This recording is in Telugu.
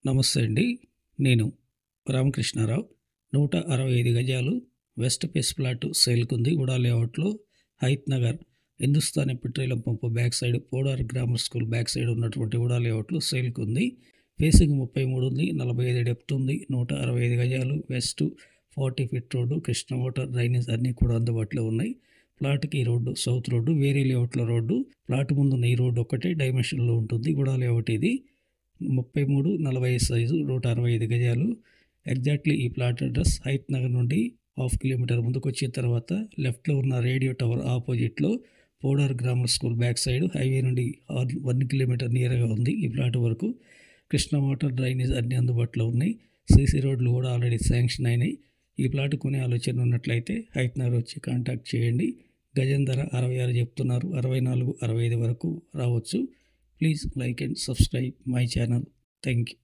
నమస్తే అండి. నేను రామకృష్ణారావు. 165 గజాలు వెస్ట్ ఫేస్ ప్లాట్ సేల్‌కుంది. ఉడా లేఅవుట్‌లో Hayat Nagar Hindustani petroleum pump back side Podar grammar school back side ఉన్నటువంటి ఉడా లేఅవుట్‌లో సేల్‌కుంది. ఫేసింగ్ 33 ఉంది. 45 డెప్త్ ఉంది. 165 గజాలు west 40 feet road, Krishna water, drainage అన్నీ కూడా అందుబాటులో ఉన్నాయి. ప్లాట్‌కి రోడ్డు సౌత్ రోడ్డు, వేరే లేఅవుట్‌లో రోడ్డు. ప్లాట్ ముందున్న ఈ రోడ్డు ఒక్కటే డైమెన్షన్‌లో ఉంటుంది. ఉడా లేఅవుట్ ఇది. 33, 40 సైజు 165 గజాలు. ఎగ్జాక్ట్లీ ఈ ప్లాట్ అడ్రస్ హయత్ నగర్ నుండి హాఫ్ కిలోమీటర్ ముందుకు వచ్చిన తర్వాత లెఫ్ట్లో ఉన్న రేడియో టవర్ ఆపోజిట్లో Podar grammar school back side highway నుండి 1 కిలోమీటర్ నియర్గా ఉంది ఈ ప్లాట్ వరకు. కృష్ణ వాటర్, డ్రైనేజ్ అన్నీ అందుబాటులో ఉన్నాయి. సీసీ రోడ్లు కూడా ఆల్రెడీ శాంక్షన్ అయినాయి. ఈ ప్లాట్ కొనే ఆలోచన ఉన్నట్లయితే హయత్ నగర్ వచ్చి కాంటాక్ట్ చేయండి. గజం ధర 66 చెప్తున్నారు. 64, 65 వరకు రావచ్చు. Please like and subscribe my channel. Thank you.